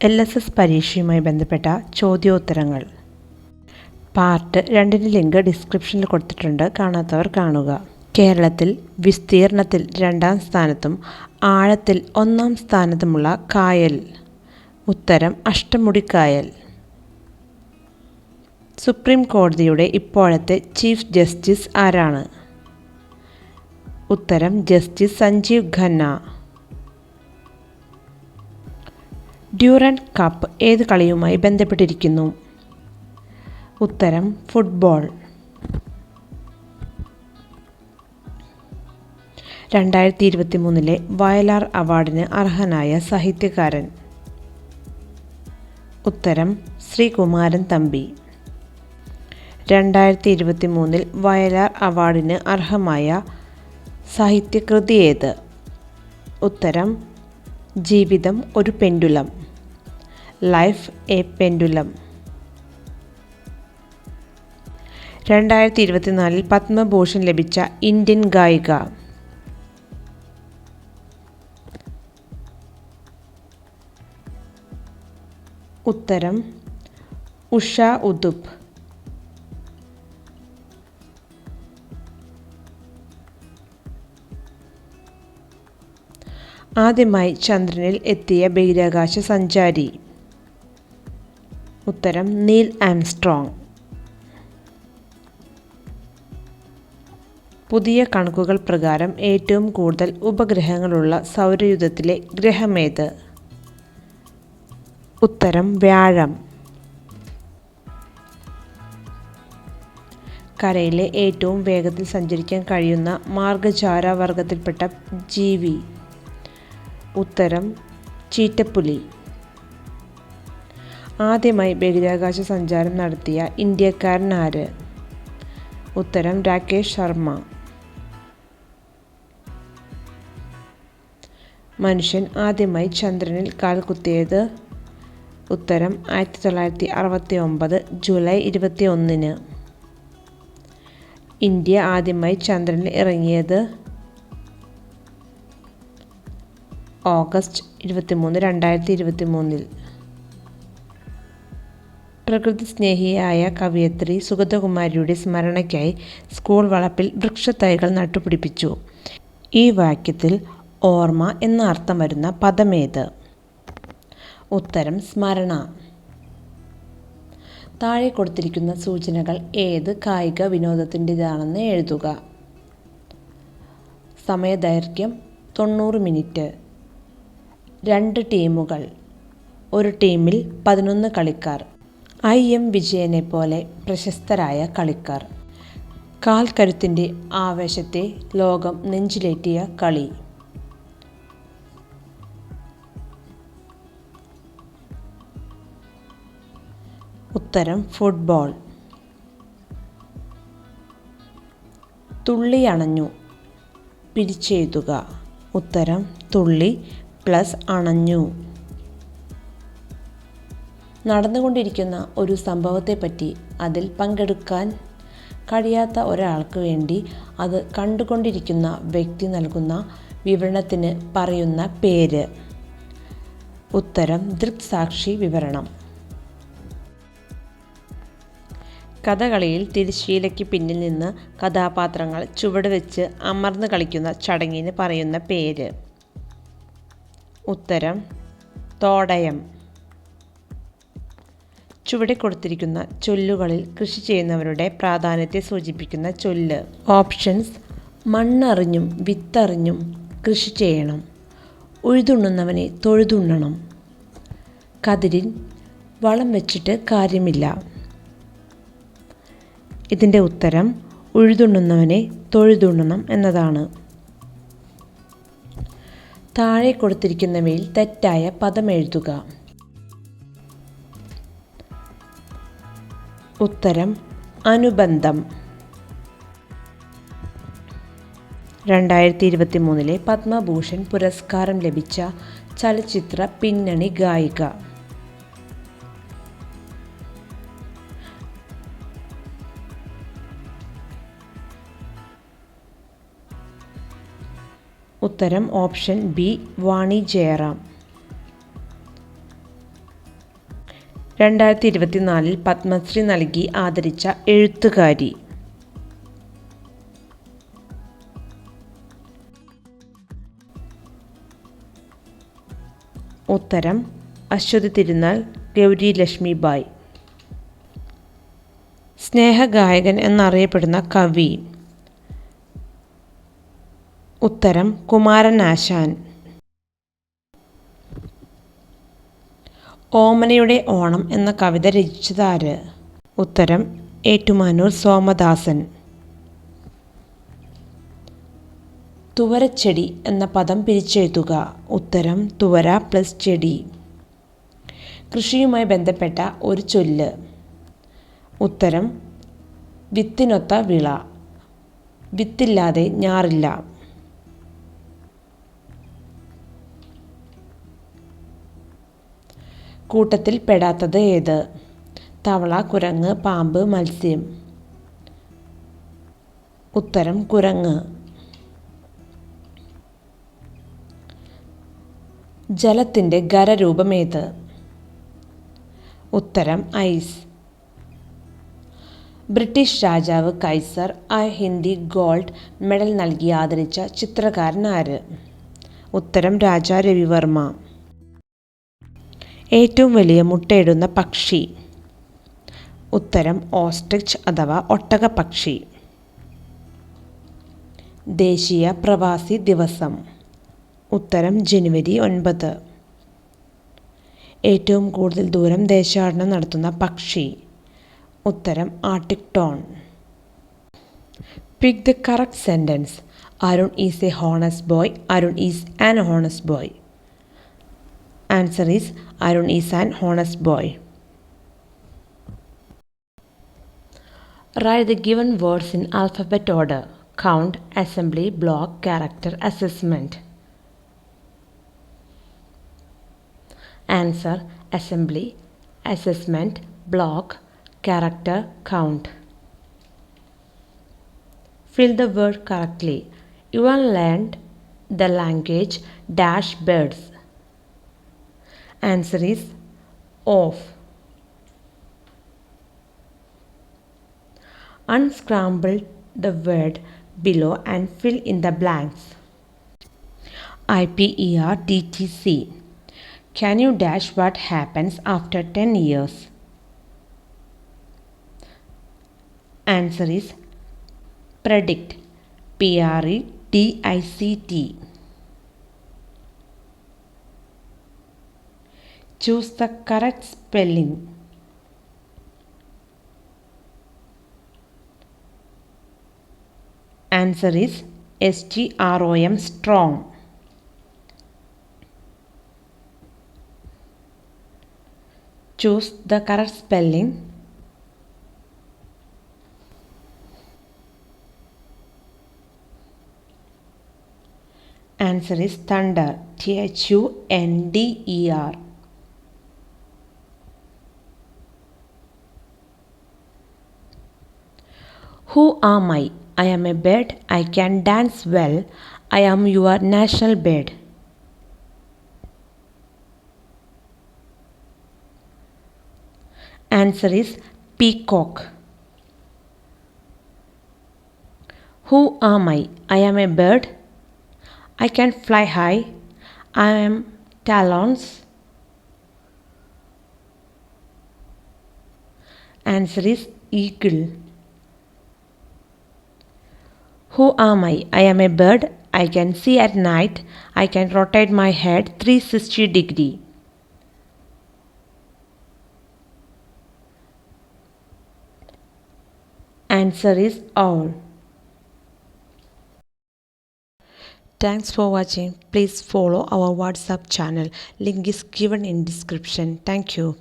LSS പരീക്ഷയുമായി ബന്ധപ്പെട്ട ചോദ്യോത്തരങ്ങൾ part 2 link ഡിസ്ക്രിപ്ഷനിൽ കൊടുത്തിട്ടുണ്ട്. കാണാത്തവർ കാണുക. കേരളത്തിൽ വിസ്തീർണത്തിൽ 2-ാം സ്ഥാനത്തും ആഴത്തിൽ 1-ാം സ്ഥാനത്തുമുള്ള കായൽ. ഉത്തരം അഷ്ടമുടിക്കായൽ. സുപ്രീം കോടതിയുടെ ഇപ്പോഴത്തെ ചീഫ് ജസ്റ്റിസ് ആരാണ്? ഉത്തരം justice Sanjiv Khanna. Durand cup ഏത് കളിയുമായി ബന്ധപ്പെട്ടിരിക്കുന്നു? ഉത്തരം ഫുട്ബോൾ. 2023 വയലാർ അവാർഡിന് അർഹനായ സാഹിത്യകാരൻ? ഉത്തരം ശ്രീകുമാരൻ തമ്പി. 2023 വയലാർ അവാർഡിന് അർഹമായ സാഹിത്യകൃതി ഏത്? ഉത്തരം ജീവിതം ഒരു pendulum. Life A pendulum. 2024 Padma Bhushan ലഭിച്ച ഇന്ത്യൻ ഗായിക? ഉത്തരം ഉഷ ഉദുപ്പ്. ആദ്യമായി ചന്ദ്രനിൽ എത്തിയ ബഹിരാകാശ സഞ്ചാരി? ഉത്തരം നീൽ ആംസ്ട്രോങ്. പുതിയ കണക്കുകൾ പ്രകാരം ഏറ്റവും കൂടുതൽ ഉപഗ്രഹങ്ങളുള്ള സൗരയൂഥത്തിലെ ഗ്രഹമേത്? ഉത്തരം വ്യാഴം. കരയിലെ ഏറ്റവും വേഗത്തിൽ സഞ്ചരിക്കാൻ കഴിയുന്ന മാർഗ്ഗചാര വർഗത്തിൽപ്പെട്ട ജീവി? ഉത്തരം ചീറ്റപ്പുലി. ആദ്യമായി ബഹിരാകാശ സഞ്ചാരം നടത്തിയ ഇന്ത്യക്കാരൻ ആര്? ഉത്തരം രാകേഷ് ശർമ്മ. മനുഷ്യൻ ആദ്യമായി ചന്ദ്രനിൽ കാൽ കുത്തിയത്? ഉത്തരം 1969 ജൂലൈ 21. ഇന്ത്യ ആദ്യമായി ചന്ദ്രനിൽ ഇറങ്ങിയത്? ഓഗസ്റ്റ് 23, 2023. പ്രകൃതി സ്നേഹിയായ കവയിത്രി സുഗതകുമാരിയുടെ സ്മരണയ്ക്കായി സ്കൂൾ വളപ്പിൽ വൃക്ഷത്തൈകൾ നട്ടുപിടിപ്പിച്ചു. ഈ വാക്യത്തിൽ ഓർമ്മ എന്ന അർത്ഥം വരുന്ന പദമേത്? ഉത്തരം സ്മരണ. താഴെ കൊടുത്തിരിക്കുന്ന സൂചനകൾ ഏത് കായിക വിനോദത്തിൻ്റെതാണെന്ന് എഴുതുക. സമയദൈർഘ്യം 90 മിനിറ്റ്. 2 ടീമുകൾ. ഒരു ടീമിൽ 11 കളിക്കാർ. IM വിജയനെ പോലെ പ്രശസ്തരായ കളിക്കാർ. കാൽക്കരുത്തിൻ്റെ ആവേശത്തെ ലോകം നെഞ്ചിലേറ്റിയ കളി? ഉത്തരം ഫുട്ബോൾ. തുള്ളി അണഞ്ഞു. പിരിച്ചെഴുതുക. ഉത്തരം തുള്ളി പ്ലസ് അണഞ്ഞു. നടന്നുകൊണ്ടിരിക്കുന്ന ഒരു സംഭവത്തെപ്പറ്റി അതിൽ പങ്കെടുക്കാൻ കഴിയാത്ത ഒരാൾക്ക് വേണ്ടി അത് കണ്ടുകൊണ്ടിരിക്കുന്ന വ്യക്തി നൽകുന്ന വിവരണത്തിന് പറയുന്ന പേര്? ഉത്തരം ദൃക്സാക്ഷി വിവരണം. കഥകളിയിൽ തിരശ്ശീലയ്ക്ക് പിന്നിൽ നിന്ന് കഥാപാത്രങ്ങൾ ചുവട് വെച്ച് അമർന്ന് കളിക്കുന്ന ചടങ്ങിന് പറയുന്ന പേര്? ഉത്തരം തോടയം. ചുവടെ കൊടുത്തിരിക്കുന്ന ചൊല്ലുകളിൽ കൃഷി ചെയ്യുന്നവരുടെ പ്രാധാന്യത്തെ സൂചിപ്പിക്കുന്ന ചൊല്ല്? ഓപ്ഷൻസ്: മണ്ണറിഞ്ഞും വിത്തറിഞ്ഞും കൃഷി ചെയ്യണം. ഉഴുതുണ്ണുന്നവനെ തൊഴുതുണ്ണണം. കതിരിൽ വളം വെച്ചിട്ട് കാര്യമില്ല. ഇതിൻ്റെ ഉത്തരം ഉഴുതുണ്ണുന്നവനെ തൊഴുതുണ്ണണം എന്നതാണ്. താഴെ കൊടുത്തിരിക്കുന്നവയിൽ തെറ്റായ പദം എഴുതുക. ഉത്തരം അനുബന്ധം. 2023 പത്മഭൂഷൺ പുരസ്കാരം ലഭിച്ച ചലച്ചിത്ര പിന്നണി ഗായിക? ഉത്തരം ഓപ്ഷൻ ബി വാണി ജയറാം. 2024 പത്മശ്രീ നൽകി ആദരിച്ച എഴുത്തുകാരി. ഉത്തരം അശ്വതി തിരുനാൾ ഗൗരി ലക്ഷ്മിബായ്. സ്നേഹഗായകൻ എന്നറിയപ്പെടുന്ന കവി. ഉത്തരം കുമാരനാശാൻ. ഓമനയുടെ ഓണം എന്ന കവിത രചിച്ചതാര്? ഉത്തരം ഏറ്റുമാനൂർ സോമദാസൻ. തുവരച്ചെടി എന്ന പദം പിരിച്ചെഴുതുക. ഉത്തരം തുവര പ്ലസ് ചെടി. കൃഷിയുമായി ബന്ധപ്പെട്ട ഒരു ചൊല്ല്. ഉത്തരം വിത്തിനൊത്ത വിള. വിത്തില്ലാതെ ഞാറില്ല. കൂട്ടത്തിൽ പെടാത്തത് ഏത്? തവള, കുരങ്ങ്, പാമ്പ്, മത്സ്യം. ഉത്തരം കുരങ്ങ്. ജലത്തിൻ്റെ ഖരരൂപമേത്? ഉത്തരം ഐസ്. ബ്രിട്ടീഷ് രാജാവ് കൈസർ ഹിന്ദി ഗോൾഡ് മെഡൽ നൽകി ആദരിച്ച ചിത്രകാരൻ ആര്? ഉത്തരം രാജാ രവിവർമ്മ. ഏറ്റവും വലിയ മുട്ടയിടുന്ന പക്ഷി. ഉത്തരം ഓസ്ട്രിച്ച് അഥവാ ഒട്ടകപ്പക്ഷി. ദേശീയ പ്രവാസി ദിവസം. ഉത്തരം ജനുവരി 9. ഏറ്റവും കൂടുതൽ ദൂരം ദേശാടനം നടത്തുന്ന പക്ഷി. ഉത്തരം Arctic tone. Pick the correct sentence. Arun is A honest boy. Arun is an honest boy. Answer is Arun is an honest boy. Write the given words in alphabet order. Count, assembly, block, character, assessment. Answer: assembly, assessment, block, character, count. Fill the word correctly. You have learned the language dash birds. Answer is off. Unscramble the word below and fill in the blanks. IPERTTC. Can you dash what happens after 10 years? Answer is predict. PREDICT. Choose the correct spelling. Answer is STROM, strong. Choose the correct spelling. Answer is thunder. THUNDER. Who am I? I am a bird. I can dance well. I am your national bird. Answer is peacock. Who am I? I am a bird. I can fly high. I am talons. Answer is eagle. Who am I? I am a bird. I can see at night. I can rotate my head 360 degrees. Answer is owl. Thanks for watching. Please follow our WhatsApp channel. Link is given in description. Thank you.